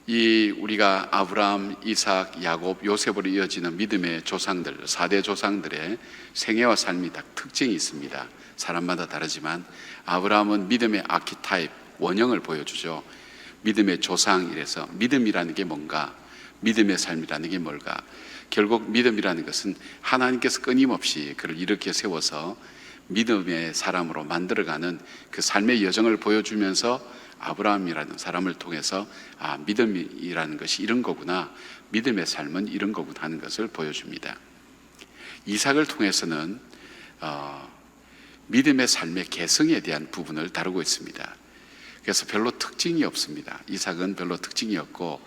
우리가 아브라함, 이삭, 야곱, 요셉으로 이어지는 믿음의 조상들, 4대 조상들의 생애와 삶이 다 특징이 있습니다. 사람마다 다르지만 아브라함은 믿음의 아키타입, 원형을 보여주죠. 믿음의 조상, 이래서 믿음이라는 게 뭔가, 믿음의 삶이라는 게 뭘까. 결국 믿음이라는 것은 하나님께서 끊임없이 그를 일으켜 세워서 믿음의 사람으로 만들어가는 그 삶의 여정을 보여주면서 아브라함이라는 사람을 통해서 믿음이라는 것이 이런 거구나, 믿음의 삶은 이런 거구나 하는 것을 보여줍니다. 이삭을 통해서는 믿음의 삶의 개성에 대한 부분을 다루고 있습니다. 그래서 별로 특징이 없습니다. 이삭은 별로 특징이 없고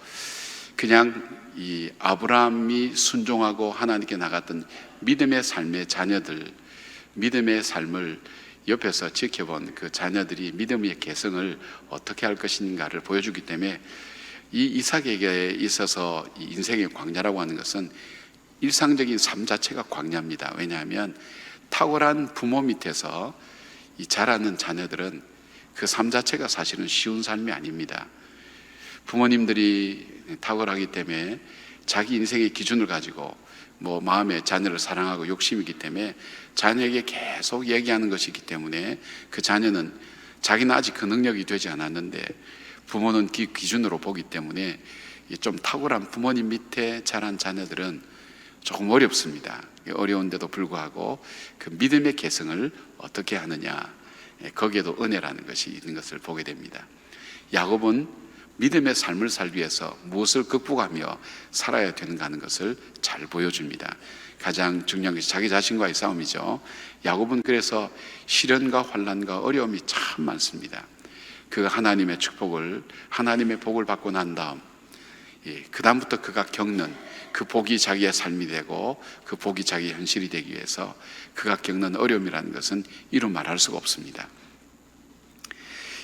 그냥 이 아브라함이 순종하고 하나님께 나갔던 믿음의 삶의 자녀들, 믿음의 삶을 옆에서 지켜본 그 자녀들이 믿음의 개성을 어떻게 할 것인가를 보여주기 때문에 이 이삭에게 있어서 이 인생의 광야라고 하는 것은 일상적인 삶 자체가 광야입니다. 왜냐하면 탁월한 부모 밑에서 이 자라는 자녀들은 그 삶 자체가 사실은 쉬운 삶이 아닙니다. 부모님들이 탁월하기 때문에 자기 인생의 기준을 가지고 마음에 자녀를 사랑하고 욕심이 있기 때문에 자녀에게 계속 얘기하는 것이기 때문에 그 자녀는 자기는 아직 그 능력이 되지 않았는데 부모는 그 기준으로 보기 때문에 좀 탁월한 부모님 밑에 자란 자녀들은 조금 어렵습니다. 어려운데도 불구하고 그 믿음의 개성을 어떻게 하느냐, 거기에도 은혜라는 것이 있는 것을 보게 됩니다. 야곱은 믿음의 삶을 살기 위해서 무엇을 극복하며 살아야 되는가 하는 것을 잘 보여줍니다. 가장 중요한 것이 자기 자신과의 싸움이죠. 야곱은 그래서 시련과 환난과 어려움이 참 많습니다. 그가 하나님의 축복을, 하나님의 복을 받고 난 다음 그 다음부터 그가 겪는 그 복이 자기의 삶이 되고 그 복이 자기의 현실이 되기 위해서 그가 겪는 어려움이라는 것은 이루 말할 수가 없습니다.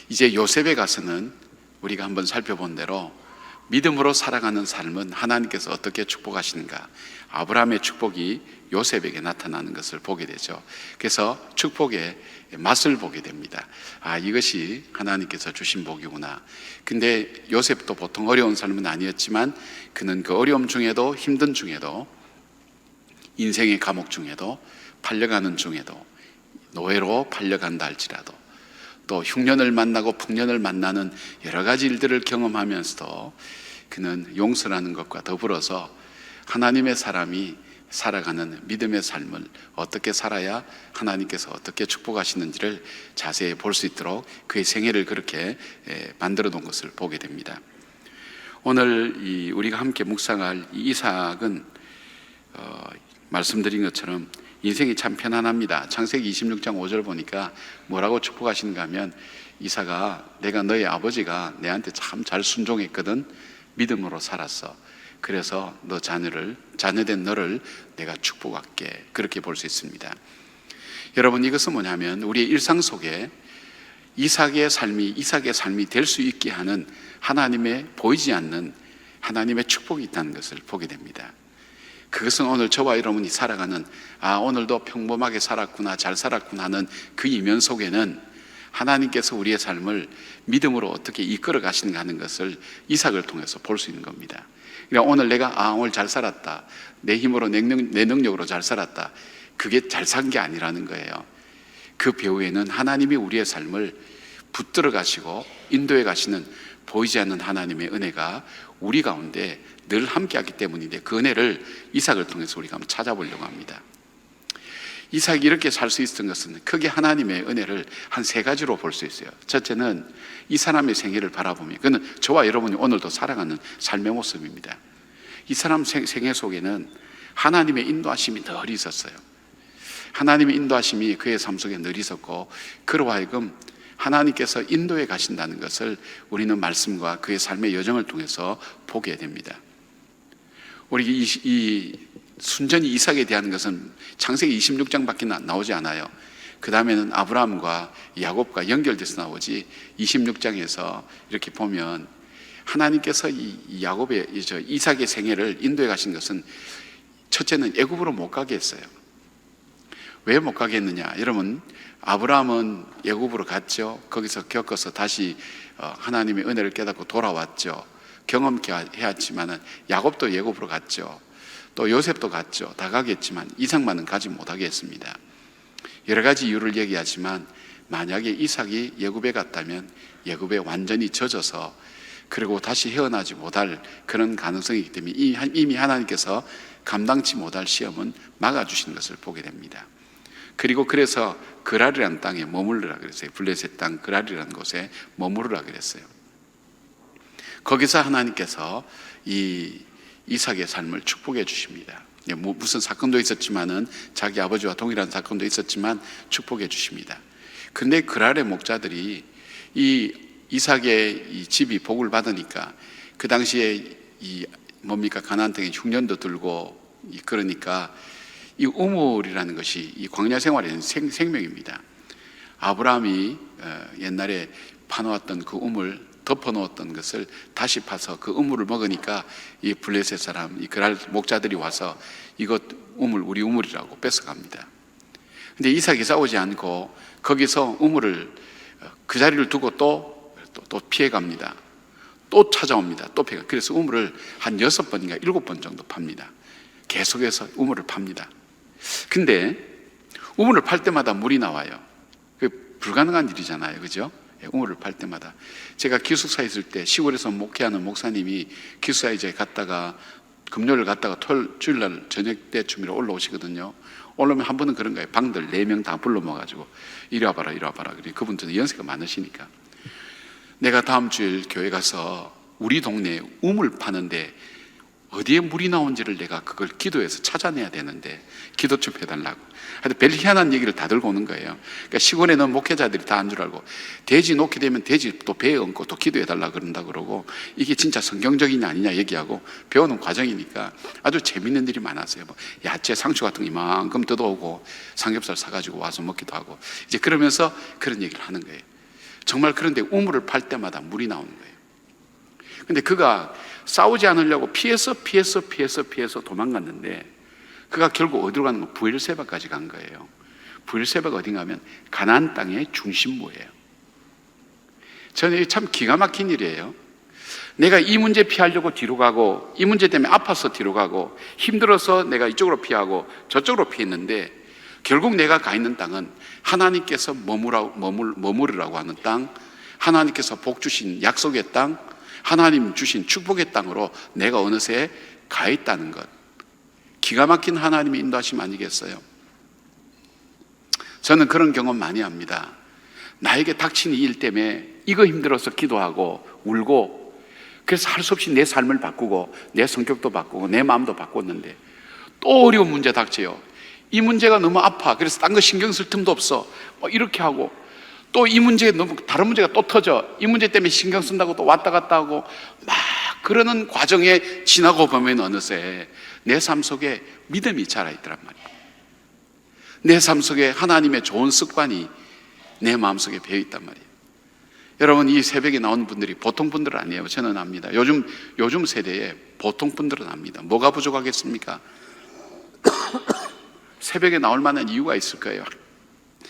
이제 요셉에 가서는 우리가 한번 살펴본 대로 믿음으로 살아가는 삶은 하나님께서 어떻게 축복하시는가, 아브라함의 축복이 요셉에게 나타나는 것을 보게 되죠. 그래서 축복의 맛을 보게 됩니다. 이것이 하나님께서 주신 복이구나. 근데 요셉도 보통 어려운 삶은 아니었지만 그는 그 어려움 중에도, 힘든 중에도, 인생의 감옥 중에도, 팔려가는 중에도, 노예로 팔려간다 할지라도 또 흉년을 만나고 풍년을 만나는 여러 가지 일들을 경험하면서도 그는 용서라는 것과 더불어서 하나님의 사람이 살아가는 믿음의 삶을 어떻게 살아야 하나님께서 어떻게 축복하시는지를 자세히 볼 수 있도록 그의 생애를 그렇게 만들어 놓은 것을 보게 됩니다. 오늘 우리가 함께 묵상할 이삭은 말씀드린 것처럼 인생이 참 편안합니다. 창세기 26장 5절 보니까 뭐라고 축복하시는가 하면, 이삭아, 내가 너의 아버지가 내한테 참 잘 순종했거든. 믿음으로 살았어. 그래서 너 자녀된 너를 내가 축복할게. 그렇게 볼 수 있습니다. 여러분, 이것은 뭐냐면 우리의 일상 속에 이삭의 삶이 될 수 있게 하는 하나님의 보이지 않는 하나님의 축복이 있다는 것을 보게 됩니다. 그것은 오늘 저와 여러분이 살아가는 오늘도 평범하게 살았구나, 잘 살았구나 하는 그 이면 속에는 하나님께서 우리의 삶을 믿음으로 어떻게 이끌어 가시는가 하는 것을 이삭을 통해서 볼 수 있는 겁니다. 그러니까 오늘 내가 오늘 잘 살았다, 내 힘으로 내 능력으로 잘 살았다, 그게 잘 산 게 아니라는 거예요. 그 배후에는 하나님이 우리의 삶을 붙들어 가시고 인도해 가시는 보이지 않는 하나님의 은혜가 우리 가운데 늘 함께하기 때문인데, 그 은혜를 이삭을 통해서 우리가 한번 찾아보려고 합니다. 이삭이 이렇게 살 수 있었던 것은 크게 하나님의 은혜를 한 3가지로 볼 수 있어요. 첫째는 이 사람의 생애를 바라보면, 그는 저와 여러분이 오늘도 살아가는 삶의 모습입니다. 이 사람 생애 속에는 하나님의 인도하심이 늘 있었어요. 하나님의 인도하심이 그의 삶 속에 늘 있었고, 그로 하여금 하나님께서 인도해 가신다는 것을 우리는 말씀과 그의 삶의 여정을 통해서 보게 됩니다. 우리 이 순전히 이삭에 대한 것은 창세기 26장밖에 나오지 않아요. 그 다음에는 아브라함과 야곱과 연결돼서 나오지, 26장에서 이렇게 보면 하나님께서 이삭의 생애를 인도해 가신 것은 첫째는 애굽으로 못 가게 했어요. 왜 못 가게 했느냐? 여러분, 아브라함은 애굽으로 갔죠. 거기서 겪어서 다시 하나님의 은혜를 깨닫고 돌아왔죠. 경험해야지만은 야곱도 예굽으로 갔죠. 또 요셉도 갔죠. 다 가겠지만 이삭만은 가지 못하겠습니다. 여러 가지 이유를 얘기하지만 만약에 이삭이 예굽에 갔다면 예굽에 완전히 젖어서 그리고 다시 헤어나지 못할 그런 가능성이기 때문에 이미 하나님께서 감당치 못할 시험은 막아주시는 것을 보게 됩니다. 그리고 그래서 그랄이라는 땅에 머무르라 그랬어요. 블레셋 땅 그랄이라는 곳에 머무르라 그랬어요. 거기서 하나님께서 이 이삭의 삶을 축복해 주십니다. 무슨 사건도 있었지만은 자기 아버지와 동일한 사건도 있었지만 축복해 주십니다. 근데 그랄의 목자들이 이 이삭의 이 집이 복을 받으니까 그 당시에 이 뭡니까 가나안 땅에 흉년도 들고 그러니까 이 우물이라는 것이 이 광야 생활에는 생명입니다. 아브라함이 옛날에 파놓았던 그 우물 덮어놓았던 것을 다시 파서 그 우물을 먹으니까 이 블레셋 사람, 이 그랄 목자들이 와서 이것 우물, 우리 우물이라고 뺏어갑니다. 근데 이삭이 싸우지 않고 거기서 우물을 그 자리를 두고 또 피해갑니다. 또 찾아옵니다. 또 피해가. 그래서 우물을 한 6번인가 7번 정도 팝니다. 계속해서 우물을 팝니다. 근데 우물을 팔 때마다 물이 나와요. 그 불가능한 일이잖아요. 그죠? 우물을 팔 때마다. 제가 기숙사에 있을 때 시골에서 목회하는 목사님이 기숙사에 이제 갔다가 금요일 갔다가 주일날 저녁 때쯤이라 올라오시거든요. 올라오면 한 번은 그런 거예요. 방들 4명 다 불러 모아가지고 이리 와봐라 이리 와봐라. 그분들은 연세가 많으시니까 내가 다음 주일 교회 가서 우리 동네에 우물 파는데 어디에 물이 나온지를 내가 그걸 기도해서 찾아내야 되는데 기도 좀 해달라고. 하여튼 별 희한한 얘기를 다 들고 오는 거예요. 그러니까 시골에는 목회자들이 다 한 줄 알고 돼지 놓게 되면 돼지 또 배에 얹고 또 기도해달라 그런다 그러고 이게 진짜 성경적이냐 아니냐 얘기하고 배우는 과정이니까 아주 재밌는 일이 많았어요. 뭐 야채 상추 같은 거 이만큼 뜯어오고 삼겹살 사가지고 와서 먹기도 하고 이제 그러면서 그런 얘기를 하는 거예요. 정말 그런데 우물을 팔 때마다 물이 나오는 거예요. 근데 그가 싸우지 않으려고 피해서 도망갔는데 그가 결국 어디로 가는 거? 부엘세바까지 간 거예요. 부엘세바가 어딘가 하면 가나안 땅의 중심부예요. 저는 이게 참 기가 막힌 일이에요. 내가 이 문제 피하려고 뒤로 가고 이 문제 때문에 아파서 뒤로 가고 힘들어서 내가 이쪽으로 피하고 저쪽으로 피했는데 결국 내가 가 있는 땅은 하나님께서 머무르라고 하는 땅, 하나님께서 복 주신 약속의 땅, 하나님 주신 축복의 땅으로 내가 어느새 가 있다는 것. 기가 막힌 하나님의 인도하심 아니겠어요? 저는 그런 경험 많이 합니다. 나에게 닥친 이 일 때문에 이거 힘들어서 기도하고 울고 그래서 할 수 없이 내 삶을 바꾸고 내 성격도 바꾸고 내 마음도 바꿨는데 또 어려운 문제 닥쳐요. 이 문제가 너무 아파. 그래서 딴 거 신경 쓸 틈도 없어. 이렇게 하고 또 이 문제에 너무 다른 문제가 또 터져. 이 문제 때문에 신경 쓴다고 또 왔다 갔다 하고 막 그러는 과정에 지나고 보면 어느새 내 삶 속에 믿음이 자라있더란 말이에요. 내 삶 속에 하나님의 좋은 습관이 내 마음속에 배어있단 말이에요. 여러분 이 새벽에 나온 분들이 보통 분들은 아니에요. 저는 압니다. 요즘 세대에 보통 분들은 압니다. 뭐가 부족하겠습니까? 새벽에 나올 만한 이유가 있을 거예요.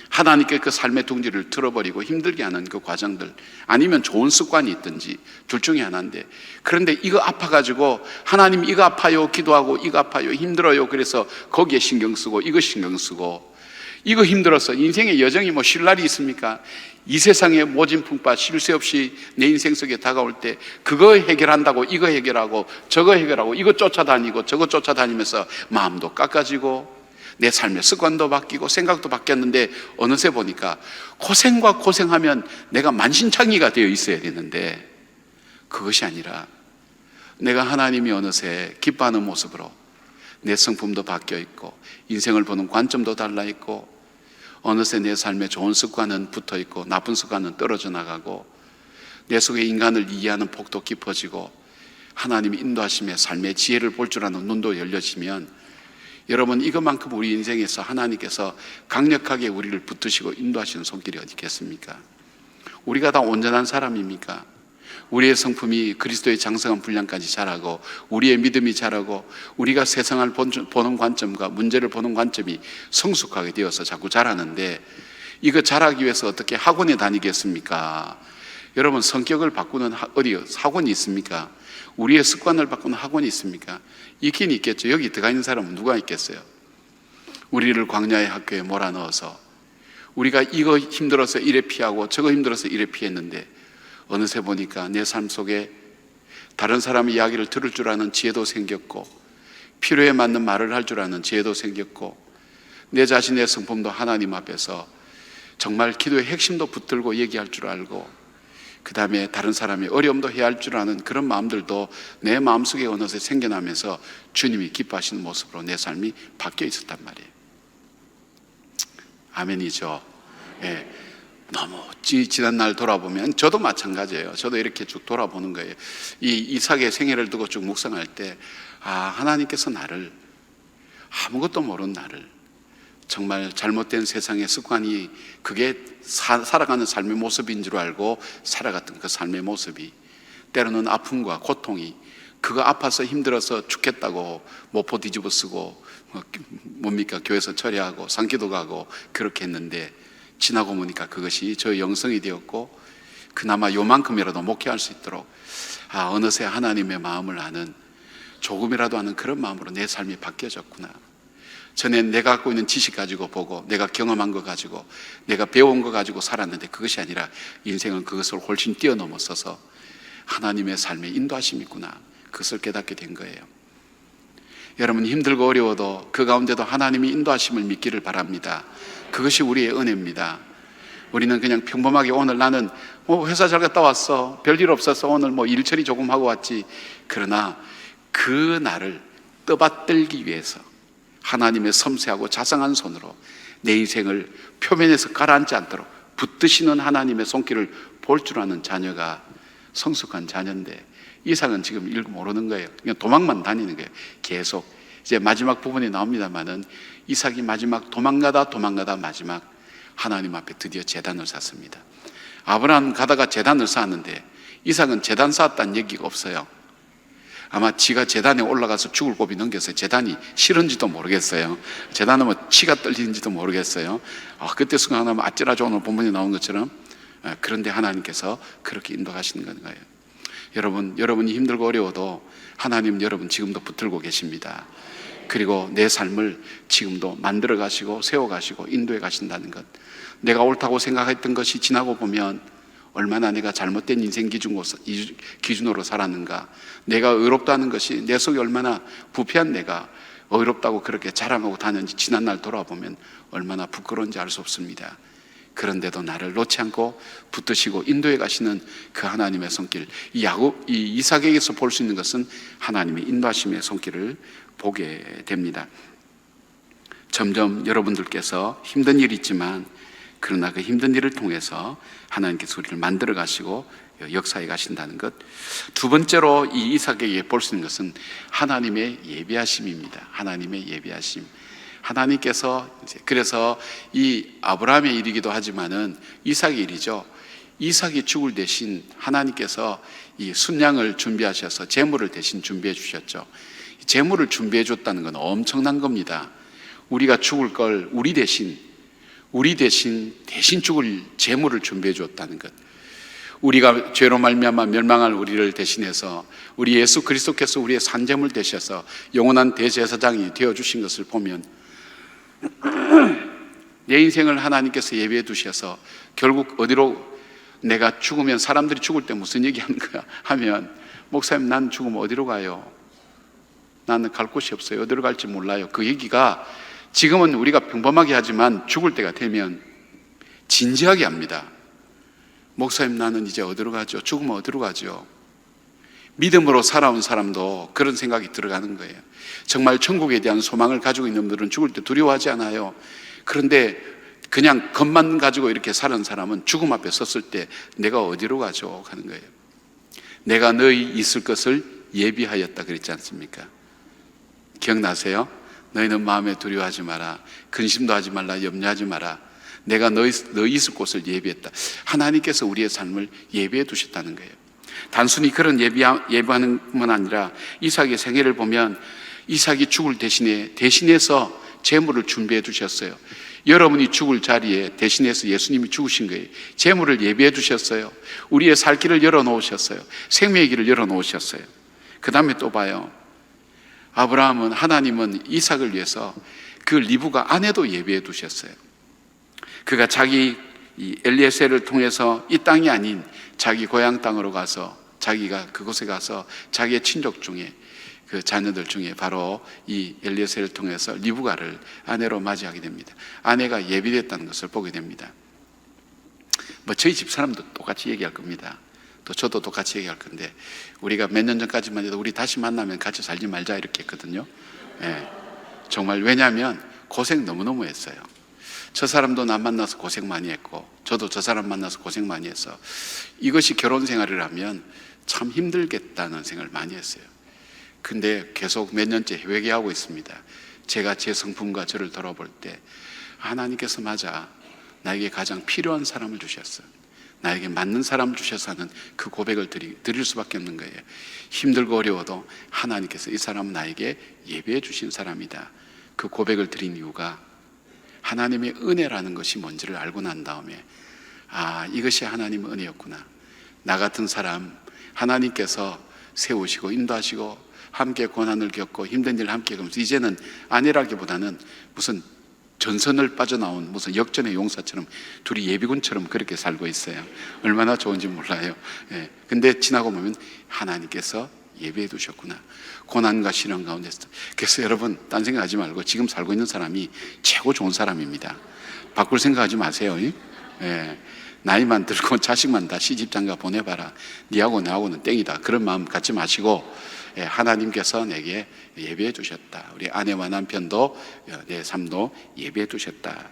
하나님께 그 삶의 둥지를 틀어버리고 힘들게 하는 그 과정들 아니면 좋은 습관이 있든지 둘 중에 하나인데 그런데 이거 아파가지고 하나님 이거 아파요 기도하고 이거 아파요 힘들어요 그래서 거기에 신경 쓰고 이거 신경 쓰고 이거 힘들어서 인생의 여정이 뭐 쉴 날이 있습니까? 이 세상의 모진 풍파 쉴 새 없이 내 인생 속에 다가올 때 그거 해결한다고 이거 해결하고 저거 해결하고 이거 쫓아다니고 저거 쫓아다니면서 마음도 깎아지고 내 삶의 습관도 바뀌고 생각도 바뀌었는데 어느새 보니까 고생과 고생하면 내가 만신창이가 되어 있어야 되는데 그것이 아니라 내가 하나님이 어느새 기뻐하는 모습으로 내 성품도 바뀌어 있고 인생을 보는 관점도 달라 있고 어느새 내 삶에 좋은 습관은 붙어 있고 나쁜 습관은 떨어져 나가고 내 속에 인간을 이해하는 폭도 깊어지고 하나님이 인도하심에 삶의 지혜를 볼 줄 아는 눈도 열려지면 여러분 이것만큼 우리 인생에서 하나님께서 강력하게 우리를 붙드시고 인도하시는 손길이 어디 있겠습니까? 우리가 다 온전한 사람입니까? 우리의 성품이 그리스도의 장성한 분량까지 자라고 우리의 믿음이 자라고 우리가 세상을 보는 관점과 문제를 보는 관점이 성숙하게 되어서 자꾸 자라는데 이거 자라기 위해서 어떻게 학원에 다니겠습니까? 여러분, 성격을 바꾸는 어디 학원이 있습니까? 우리의 습관을 바꾸는 학원이 있습니까? 있긴 있겠죠. 여기 들어가 있는 사람은 누가 있겠어요? 우리를 광야의 학교에 몰아넣어서 우리가 이거 힘들어서 이래 피하고 저거 힘들어서 이래 피했는데 어느새 보니까 내 삶 속에 다른 사람의 이야기를 들을 줄 아는 지혜도 생겼고, 필요에 맞는 말을 할 줄 아는 지혜도 생겼고, 내 자신의 성품도 하나님 앞에서 정말 기도의 핵심도 붙들고 얘기할 줄 알고, 그 다음에 다른 사람이 어려움도 해야 할 줄 아는 그런 마음들도 내 마음속에 어느새 생겨나면서 주님이 기뻐하시는 모습으로 내 삶이 바뀌어 있었단 말이에요. 아멘이죠. 예. 너무 지난 날 돌아보면 저도 마찬가지예요. 저도 이렇게 쭉 돌아보는 거예요. 이 이삭의 생애를 두고 쭉 묵상할 때, 하나님께서 나를, 아무것도 모르는 나를, 정말 잘못된 세상의 습관이 그게 살아가는 삶의 모습인 줄 알고 살아갔던 그 삶의 모습이, 때로는 아픔과 고통이, 그거 아파서 힘들어서 죽겠다고 모포 뒤집어 쓰고 뭡니까, 교회에서 철회하고 산기도 가고 그렇게 했는데, 지나고 보니까 그것이 저의 영성이 되었고, 그나마 요만큼이라도 목회할 수 있도록 어느새 하나님의 마음을 아는, 조금이라도 아는 그런 마음으로 내 삶이 바뀌어졌구나. 전엔 내가 갖고 있는 지식 가지고 보고, 내가 경험한 거 가지고, 내가 배운 거 가지고 살았는데 그것이 아니라 인생은 그것을 훨씬 뛰어넘어서서 하나님의 삶의 인도하심이 있구나, 그것을 깨닫게 된 거예요. 여러분, 힘들고 어려워도 그 가운데도 하나님이 인도하심을 믿기를 바랍니다. 그것이 우리의 은혜입니다. 우리는 그냥 평범하게 오늘 나는 회사 잘 갔다 왔어, 별일 없어서 오늘 일처리 조금 하고 왔지. 그러나 그 날을 떠받들기 위해서 하나님의 섬세하고 자상한 손으로 내 인생을 표면에서 가라앉지 않도록 붙드시는 하나님의 손길을 볼 줄 아는 자녀가 성숙한 자녀인데, 이삭은 지금 읽고 모르는 거예요. 그냥 도망만 다니는 거예요. 계속. 이제 마지막 부분이 나옵니다만은, 이삭이 마지막 도망가다 마지막 하나님 앞에 드디어 제단을 쌓습니다. 아브라함 가다가 제단을 쌓았는데 이삭은 제단 쌓았다는 얘기가 없어요. 아마 지가 제단에 올라가서 죽을 고비 넘겼어요. 제단이 싫은지도 모르겠어요. 제단은 치가 떨리는지도 모르겠어요. 그때 순간하면 아찔하죠. 오늘 본문에 나온 것처럼. 그런데 하나님께서 그렇게 인도하시는 거예요. 여러분이 힘들고 어려워도 하나님 여러분 지금도 붙들고 계십니다. 그리고 내 삶을 지금도 만들어 가시고 세워 가시고 인도해 가신다는 것, 내가 옳다고 생각했던 것이 지나고 보면 얼마나 내가 잘못된 인생 기준으로 살았는가, 내가 의롭다는 것이 내 속에 얼마나 부패한 내가 의롭다고 그렇게 자랑하고 다녔는지 지난 날 돌아보면 얼마나 부끄러운지 알 수 없습니다. 그런데도 나를 놓지 않고 붙드시고 인도해 가시는 그 하나님의 손길, 이 이삭에게서 볼 수 있는 것은 하나님의 인도하심의 손길을 보게 됩니다. 점점 여러분들께서 힘든 일이 있지만, 그러나 그 힘든 일을 통해서 하나님께서 우리를 만들어 가시고 역사해 가신다는 것. 두 번째로 이 이삭에게 볼 수 있는 것은 하나님의 예비하심입니다. 하나님의 예비하심. 하나님께서 그래서 이 아브라함의 일이기도 하지만은 이삭의 일이죠. 이삭이 죽을 대신 하나님께서 이 순양을 준비하셔서 제물을 대신 준비해 주셨죠. 제물을 준비해 줬다는 건 엄청난 겁니다. 우리가 죽을 걸 우리 대신 죽을 제물을 준비해 줬다는 것. 우리가 죄로 말미암아 멸망할 우리를 대신해서 우리 예수 그리스도께서 우리의 산제물 되셔서 영원한 대제사장이 되어 주신 것을 보면, 내 인생을 하나님께서 예비해 두셔서 결국 어디로, 내가 죽으면 사람들이 죽을 때 무슨 얘기하는 거야 하면, 목사님 난 죽으면 어디로 가요? 나는 갈 곳이 없어요. 어디로 갈지 몰라요. 그 얘기가 지금은 우리가 평범하게 하지만 죽을 때가 되면 진지하게 합니다. 목사님 나는 이제 어디로 가죠? 죽으면 어디로 가죠? 믿음으로 살아온 사람도 그런 생각이 들어가는 거예요. 정말 천국에 대한 소망을 가지고 있는 분들은 죽을 때 두려워하지 않아요. 그런데 그냥 것만 가지고 이렇게 사는 사람은 죽음 앞에 섰을 때 내가 어디로 가죠? 하는 거예요. 내가 너희 있을 것을 예비하였다 그랬지 않습니까? 기억나세요? 너희는 마음에 두려워하지 마라, 근심도 하지 말라, 염려하지 마라. 내가 너희 있을 곳을 예비했다. 하나님께서 우리의 삶을 예비해 두셨다는 거예요. 단순히 그런 예비하는 것만 아니라 이삭의 생애를 보면 이삭이 죽을 대신해서 제물을 준비해 두셨어요. 여러분이 죽을 자리에 대신해서 예수님이 죽으신 거예요. 재물을 예비해 두셨어요. 우리의 살 길을 열어놓으셨어요. 생명의 길을 열어놓으셨어요. 그 다음에 또 봐요. 아브라함은, 하나님은 이삭을 위해서 그 리브가 아내도 예비해 두셨어요. 그가 자기 엘리에셀을 통해서 이 땅이 아닌 자기 고향 땅으로 가서, 자기가 그곳에 가서 자기의 친족 중에, 그 자녀들 중에 바로 이 엘리에셀을 통해서 리브가를 아내로 맞이하게 됩니다. 아내가 예비됐다는 것을 보게 됩니다. 저희 집 사람도 똑같이 얘기할 겁니다. 또 저도 똑같이 얘기할 건데, 우리가 몇 년 전까지만 해도 우리 다시 만나면 같이 살지 말자 이렇게 했거든요. 정말, 왜냐하면 고생 너무너무 했어요. 저 사람도 나 만나서 고생 많이 했고, 저도 저 사람 만나서 고생 많이 해서 이것이 결혼 생활이라면 참 힘들겠다는 생각을 많이 했어요. 근데 계속 몇 년째 회개하고 있습니다. 제가 제 성품과 저를 돌아볼 때 하나님께서 맞아 나에게 가장 필요한 사람을 주셨어요. 나에게 맞는 사람을 주셔서 하는 그 고백을 드릴 수밖에 없는 거예요. 힘들고 어려워도 하나님께서 이 사람은 나에게 예배해 주신 사람이다. 그 고백을 드린 이유가 하나님의 은혜라는 것이 뭔지를 알고 난 다음에, 이것이 하나님의 은혜였구나. 나 같은 사람 하나님께서 세우시고 인도하시고 함께 고난을 겪고 힘든 일을 함께 겪으면서, 이제는 아내라기보다는 무슨 전선을 빠져나온 무슨 역전의 용사처럼 둘이 예비군처럼 그렇게 살고 있어요. 얼마나 좋은지 몰라요. 근데 지나고 보면 하나님께서 예배해 두셨구나. 고난과 시련 가운데서. 그래서 여러분, 딴 생각하지 말고 지금 살고 있는 사람이 최고 좋은 사람입니다. 바꿀 생각하지 마세요. 나이만 들고 자식만 다 시집장가 보내봐라. 니하고 나하고는 땡이다. 그런 마음 갖지 마시고, 하나님께서 내게 예배해 주셨다. 우리 아내와 남편도, 내 삶도 예배해 두셨다.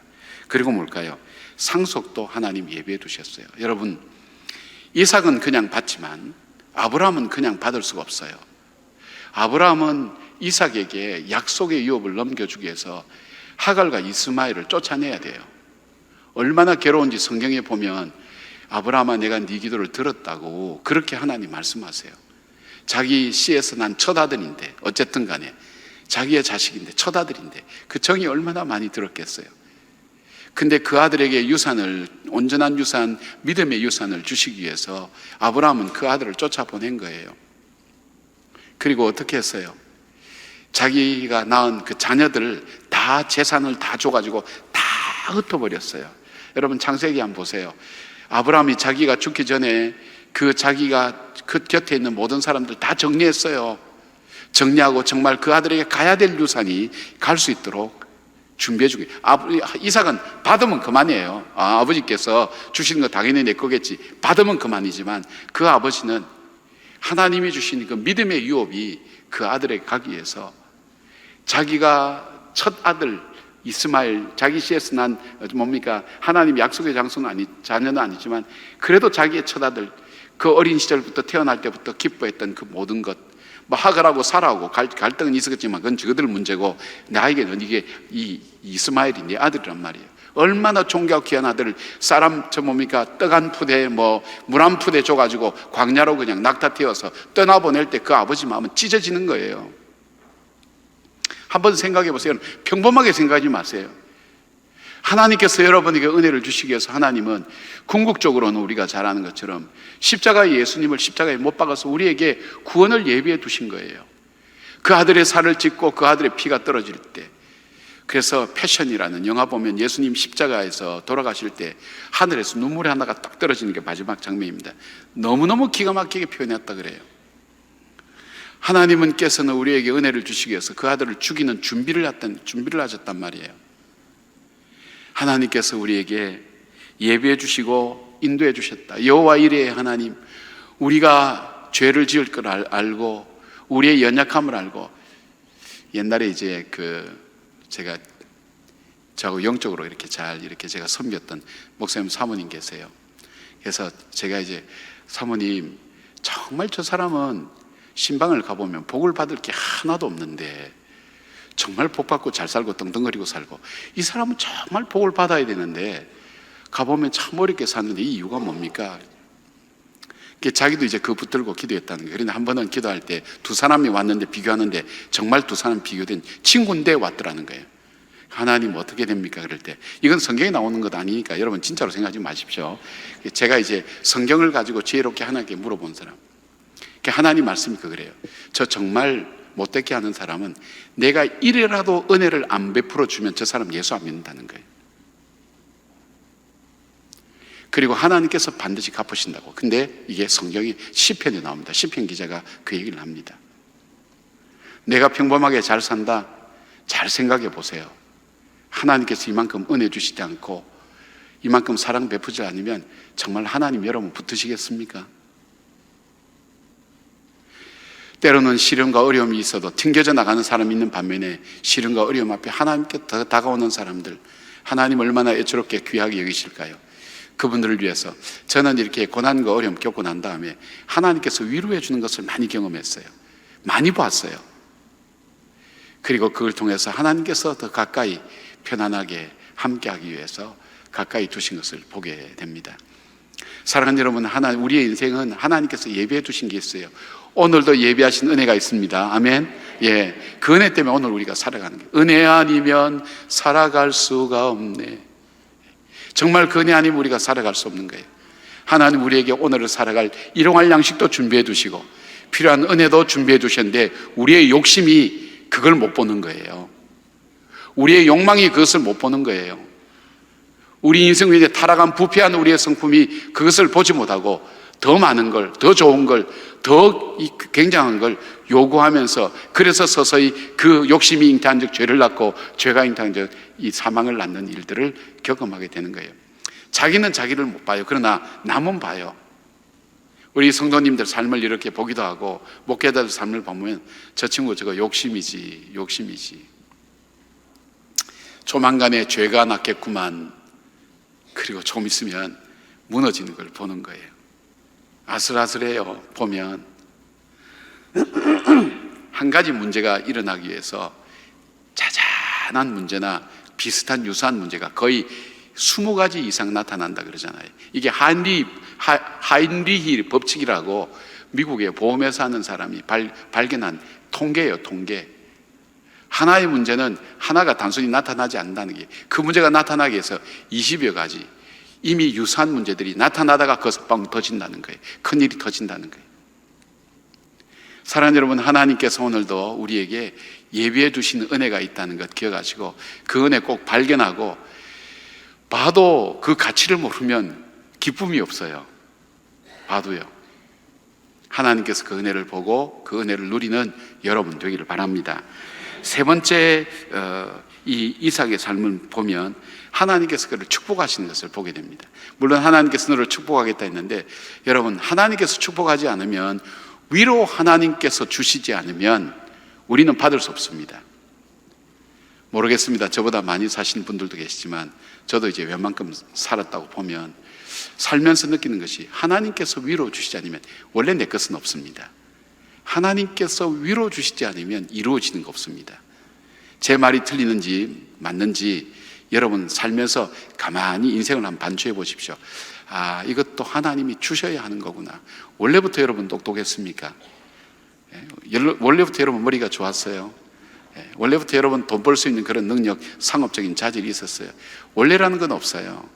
그리고 뭘까요? 상속도 하나님 예배해 두셨어요. 여러분, 이삭은 그냥 받지만 아브라함은 그냥 받을 수가 없어요. 아브라함은 이삭에게 약속의 유업을 넘겨주기 위해서 하갈과 이스마엘을 쫓아내야 돼요. 얼마나 괴로운지 성경에 보면, 아브라함아 내가 네 기도를 들었다고 그렇게 하나님 말씀하세요. 자기 씨에서 난 첫 아들인데, 어쨌든 간에 자기의 자식인데, 첫 아들인데 그 정이 얼마나 많이 들었겠어요. 근데 그 아들에게 유산을, 온전한 유산, 믿음의 유산을 주시기 위해서 아브라함은 그 아들을 쫓아보낸 거예요. 그리고 어떻게 했어요? 자기가 낳은 그 자녀들 다 재산을 다 줘가지고 다 흩어버렸어요. 여러분, 창세기 한번 보세요. 아브라함이 자기가 죽기 전에 자기가 그 곁에 있는 모든 사람들 다 정리했어요. 정리하고 정말 그 아들에게 가야 될 유산이 갈 수 있도록 준비해주기. 이삭은 받으면 그만이에요. 아버지께서 주시는 거 당연히 내 거겠지. 받으면 그만이지만, 그 아버지는 하나님이 주신 그 믿음의 유업이 그 아들에게 가기 위해서 자기가 첫 아들 이스마엘, 자기 씨에서 난 하나님 약속의 자녀는 아니지만 그래도 자기의 첫 아들, 그 어린 시절부터 태어날 때부터 기뻐했던 그 모든 것, 하갈하고 사라하고 갈등은 있었겠지만 그건 저들 문제고, 나에게는 이게 이 이스마엘이 네 아들이란 말이에요. 얼마나 존귀하고 귀한 아들을 사람 떡 한 푸대 물 한 푸대 줘가지고 광야로 그냥 낙타 태워서 떠나보낼 때 그 아버지 마음은 찢어지는 거예요. 한번 생각해 보세요. 평범하게 생각하지 마세요. 하나님께서 여러분에게 은혜를 주시기 위해서 하나님은 궁극적으로는 우리가 잘 아는 것처럼 십자가의 예수님을 십자가에 못 박아서 우리에게 구원을 예비해 두신 거예요. 그 아들의 살을 찢고 그 아들의 피가 떨어질 때, 그래서 패션이라는 영화 보면 예수님 십자가에서 돌아가실 때 하늘에서 눈물이 하나가 딱 떨어지는 게 마지막 장면입니다. 너무너무 기가 막히게 표현했다 그래요. 하나님께서는 우리에게 은혜를 주시기 위해서 그 아들을 죽이는 준비를 하셨단 말이에요. 하나님께서 우리에게 예배해 주시고 인도해 주셨다. 여호와 이레의 하나님, 우리가 죄를 지을 걸 알고 우리의 연약함을 알고, 옛날에 이제 제가 저하고 영적으로 이렇게 제가 섬겼던 목사님 사모님 계세요. 그래서 제가 이제 사모님, 정말 저 사람은 신방을 가보면 복을 받을 게 하나도 없는데 정말 복 받고 잘 살고 떵떵거리고 살고, 이 사람은 정말 복을 받아야 되는데 가보면 참 어렵게 사는데 이 이유가 뭡니까? 자기도 이제 그 붙들고 기도했다는 거예요. 그런데 한 번은 기도할 때 두 사람이 왔는데 비교하는데 정말 두 사람 비교된 친구인데 왔더라는 거예요. 하나님 어떻게 됩니까? 그럴 때 이건 성경에 나오는 것 아니니까 여러분 진짜로 생각하지 마십시오. 제가 이제 성경을 가지고 지혜롭게 하나님께 물어본 사람, 하나님 말씀이 그래요. 저 정말 못되게 하는 사람은 내가 이래라도 은혜를 안 베풀어 주면 저 사람 예수 안 믿는다는 거예요. 그리고 하나님께서 반드시 갚으신다고. 근데 이게 성경이 시편에 나옵니다. 시편 기자가 그 얘기를 합니다. 내가 평범하게 잘 산다. 잘 생각해 보세요. 하나님께서 이만큼 은혜 주시지 않고 이만큼 사랑 베푸지 않으면 정말 하나님 여러분 붙으시겠습니까? 때로는 시련과 어려움이 있어도 튕겨져 나가는 사람이 있는 반면에 시련과 어려움 앞에 하나님께 더 다가오는 사람들, 하나님 얼마나 애처롭게 귀하게 여기실까요? 그분들을 위해서 저는 이렇게 고난과 어려움 겪고 난 다음에 하나님께서 위로해 주는 것을 많이 경험했어요. 많이 봤어요. 그리고 그걸 통해서 하나님께서 더 가까이 편안하게 함께하기 위해서 가까이 두신 것을 보게 됩니다. 사랑하는 여러분, 우리의 인생은 하나님께서 예비해 두신 게 있어요. 오늘도 예비하신 은혜가 있습니다. 아멘. 예, 그 은혜 때문에 오늘 우리가 살아가는 거예요. 은혜 아니면 살아갈 수가 없네. 정말 그 은혜 아니면 우리가 살아갈 수 없는 거예요. 하나님 우리에게 오늘을 살아갈 일용할 양식도 준비해 두시고 필요한 은혜도 준비해 두셨는데 우리의 욕심이 그걸 못 보는 거예요. 우리의 욕망이 그것을 못 보는 거예요. 우리 인생 위에 타락한 부패한 우리의 성품이 그것을 보지 못하고 더 많은 걸, 더 좋은 걸, 더 굉장한 걸 요구하면서 그래서 서서히 그 욕심이 잉태한 즉 죄를 낳고 죄가 잉태한 즉 이 사망을 낳는 일들을 경험하게 되는 거예요. 자기는 자기를 못 봐요. 그러나 남은 봐요. 우리 성도님들 삶을 이렇게 보기도 하고 목회자들 삶을 보면 저 친구 저거 욕심이지. 조만간에 죄가 낳겠구만. 그리고 좀 있으면 무너지는 걸 보는 거예요. 아슬아슬해요. 보면 한 가지 문제가 일어나기 위해서 자잘한 문제나 비슷한 유사한 문제가 거의 20가지 이상 나타난다 그러잖아요. 이게 하인리히 법칙이라고 미국의 보험회사 하는 사람이 발견한 통계예요. 통계. 하나의 문제는 하나가 단순히 나타나지 않는다는 게, 그 문제가 나타나기 위해서 20여 가지 이미 유사한 문제들이 나타나다가 거기서 빵 터진다는 거예요. 큰일이 터진다는 거예요. 사랑하는 여러분, 하나님께서 오늘도 우리에게 예비해 두신 은혜가 있다는 것 기억하시고 그 은혜 꼭 발견하고, 봐도 그 가치를 모르면 기쁨이 없어요. 봐도요. 하나님께서 그 은혜를 보고 그 은혜를 누리는 여러분 되기를 바랍니다. 세 번째, 이 이삭의 삶을 보면 하나님께서 그를 축복하시는 것을 보게 됩니다. 물론 하나님께서 너를 축복하겠다 했는데, 여러분, 하나님께서 축복하지 않으면, 위로 하나님께서 주시지 않으면 우리는 받을 수 없습니다. 모르겠습니다. 저보다 많이 사시는 분들도 계시지만 저도 이제 웬만큼 살았다고 보면 살면서 느끼는 것이, 하나님께서 위로 주시지 않으면 원래 내 것은 없습니다. 하나님께서 위로 주시지 않으면 이루어지는 거 없습니다. 제 말이 틀리는지 맞는지 여러분 살면서 가만히 인생을 한번 반추해 보십시오. 아, 이것도 하나님이 주셔야 하는 거구나. 원래부터 여러분 똑똑했습니까? 원래부터 여러분 머리가 좋았어요? 원래부터 여러분 돈 벌 수 있는 그런 능력, 상업적인 자질이 있었어요? 원래라는 건 없어요.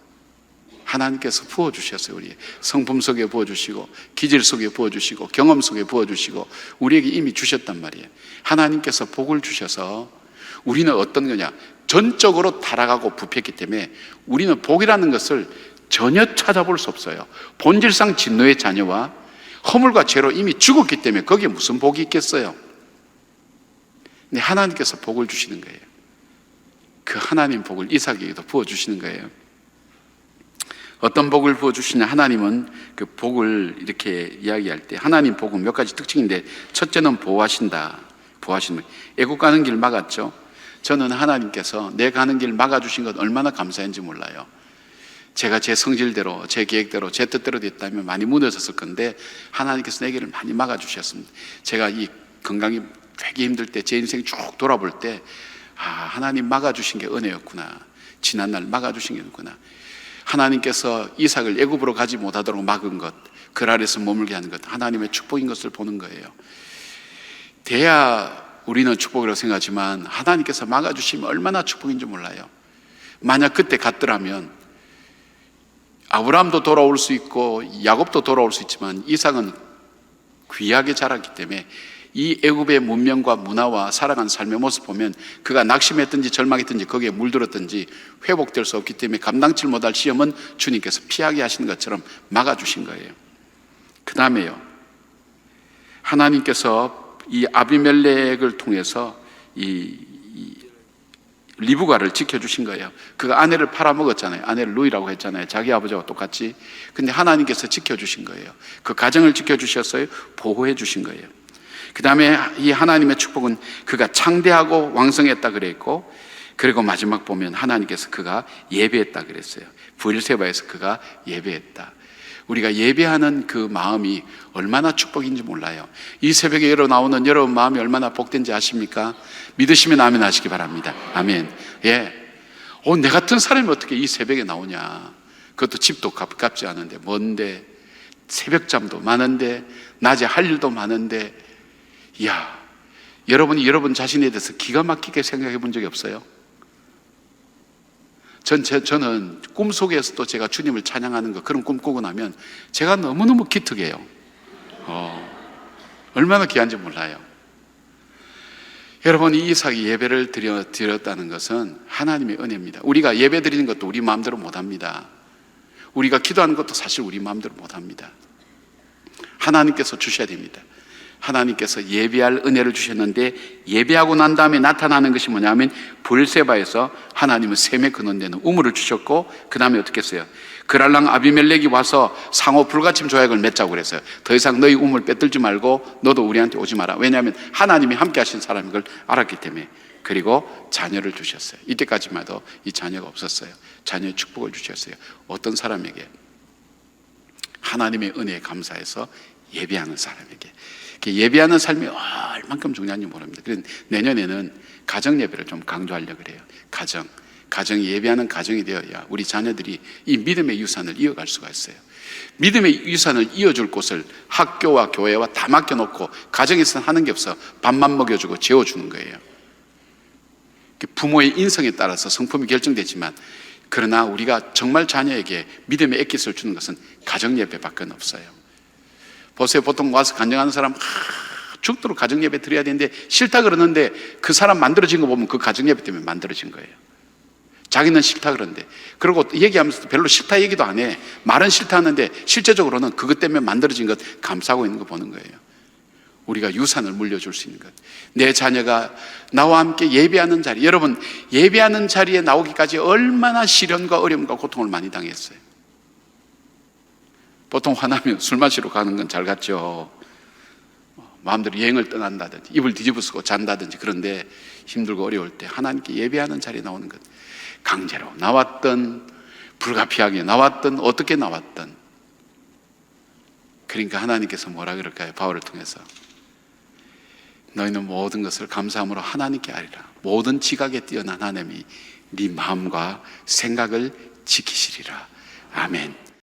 하나님께서 부어주셨어요. 우리 성품 속에 부어주시고 기질 속에 부어주시고 경험 속에 부어주시고 우리에게 이미 주셨단 말이에요. 하나님께서 복을 주셔서 우리는 어떤 거냐, 전적으로 타락하고 부패했기 때문에 우리는 복이라는 것을 전혀 찾아볼 수 없어요. 본질상 진노의 자녀와 허물과 죄로 이미 죽었기 때문에 거기에 무슨 복이 있겠어요? 근데 하나님께서 복을 주시는 거예요. 그 하나님 복을 이삭에게도 부어주시는 거예요. 어떤 복을 부어주시냐, 하나님은 그 복을 이렇게 이야기할 때 하나님 복은 몇 가지 특징인데, 첫째는 보호하신다. 보호하시는 거예요. 애국 가는 길 막았죠. 저는 하나님께서 내 가는 길 막아주신 것 얼마나 감사한지 몰라요. 제가 제 성질대로, 제 계획대로, 제 뜻대로 됐다면 많이 무너졌을 건데 하나님께서 내 길을 많이 막아주셨습니다. 제가 이 건강이 되게 힘들 때, 제 인생 쭉 돌아볼 때, 아, 하나님 막아주신 게 은혜였구나. 지난날 막아주신 게 있구나. 하나님께서 이삭을 애굽으로 가지 못하도록 막은 것, 그 아래서 머물게 하는 것, 하나님의 축복인 것을 보는 거예요. 돼야 우리는 축복이라고 생각하지만 하나님께서 막아주시면 얼마나 축복인지 몰라요. 만약 그때 갔더라면 아브라함도 돌아올 수 있고 야곱도 돌아올 수 있지만 이삭은 귀하게 자랐기 때문에 이 애굽의 문명과 문화와 살아간 삶의 모습 보면 그가 낙심했든지 절망했든지 거기에 물들었든지 회복될 수 없기 때문에 감당치 못할 시험은 주님께서 피하게 하시는 것처럼 막아주신 거예요. 그 다음에요, 하나님께서 이 아비멜렉을 통해서 이 리브가를 지켜주신 거예요. 그가 아내를 팔아먹었잖아요. 아내를 누이라고 했잖아요. 자기 아버지와 똑같이. 근데 하나님께서 지켜주신 거예요. 그 가정을 지켜주셨어요. 보호해 주신 거예요. 그 다음에 이 하나님의 축복은 그가 창대하고 왕성했다 그랬고, 그리고 마지막 보면 하나님께서 그가 예배했다 그랬어요. 브엘세바에서 그가 예배했다. 우리가 예배하는 그 마음이 얼마나 축복인지 몰라요. 이 새벽에 나오는 여러분 마음이 얼마나 복된지 아십니까? 믿으시면 아멘 하시기 바랍니다. 아멘. 예. 내 같은 사람이 어떻게 이 새벽에 나오냐. 그것도 집도 가깝지 않은데, 먼데, 새벽잠도 많은데, 낮에 할 일도 많은데, 이야, 여러분이 여러분 자신에 대해서 기가 막히게 생각해 본 적이 없어요? 저는 꿈속에서도 제가 주님을 찬양하는 거, 그런 꿈 꾸고 나면 제가 너무너무 기특해요. 얼마나 귀한지 몰라요. 여러분, 이 이삭이 예배를 드렸다는 것은 하나님의 은혜입니다. 우리가 예배 드리는 것도 우리 마음대로 못합니다. 우리가 기도하는 것도 사실 우리 마음대로 못합니다. 하나님께서 주셔야 됩니다. 하나님께서 예배할 은혜를 주셨는데, 예배하고 난 다음에 나타나는 것이 뭐냐면 브엘세바에서 하나님은 샘의 근원되는 우물을 주셨고, 그 다음에 어떻게 했어요? 그랄랑 아비멜렉이 와서 상호 불가침 조약을 맺자고 그랬어요. 더 이상 너희 우물 빼들지 말고 너도 우리한테 오지 마라. 왜냐하면 하나님이 함께 하신 사람인 걸 알았기 때문에. 그리고 자녀를 주셨어요. 이때까지만 해도 이 자녀가 없었어요. 자녀의 축복을 주셨어요. 어떤 사람에게? 하나님의 은혜에 감사해서 예배하는 사람에게. 예배하는 삶이 얼만큼 중요한지 모릅니다. 그래서 내년에는 가정 예배를 좀 강조하려고 그래요. 가정이 예배하는 가정이 되어야 우리 자녀들이 이 믿음의 유산을 이어갈 수가 있어요. 믿음의 유산을 이어줄 곳을 학교와 교회와 다 맡겨놓고 가정에서는 하는 게 없어. 밥만 먹여주고 재워주는 거예요. 부모의 인성에 따라서 성품이 결정되지만, 그러나 우리가 정말 자녀에게 믿음의 액기스를 주는 것은 가정 예배밖에 없어요. 보세요. 보통 와서 간증하는 사람 죽도록 가정 예배 드려야 되는데 싫다 그러는데, 그 사람 만들어진 거 보면 그 가정 예배 때문에 만들어진 거예요. 자기는 싫다 그러는데, 그리고 얘기하면서도 별로 싫다 얘기도 안 해. 말은 싫다 하는데 실제적으로는 그것 때문에 만들어진 것 감사하고 있는 거 보는 거예요. 우리가 유산을 물려줄 수 있는 것. 내 자녀가 나와 함께 예배하는 자리, 여러분 예배하는 자리에 나오기까지 얼마나 시련과 어려움과 고통을 많이 당했어요. 보통 화나면 술 마시러 가는 건 잘 갔죠. 마음대로 여행을 떠난다든지 이불 뒤집어 쓰고 잔다든지. 그런데 힘들고 어려울 때 하나님께 예배하는 자리에 나오는 것, 강제로 나왔던 불가피하게 나왔던 어떻게 나왔던, 그러니까 하나님께서 뭐라 그럴까요? 바울을 통해서 너희는 모든 것을 감사함으로 하나님께 아리라. 모든 지각에 뛰어난 하나님이 네 마음과 생각을 지키시리라. 아멘.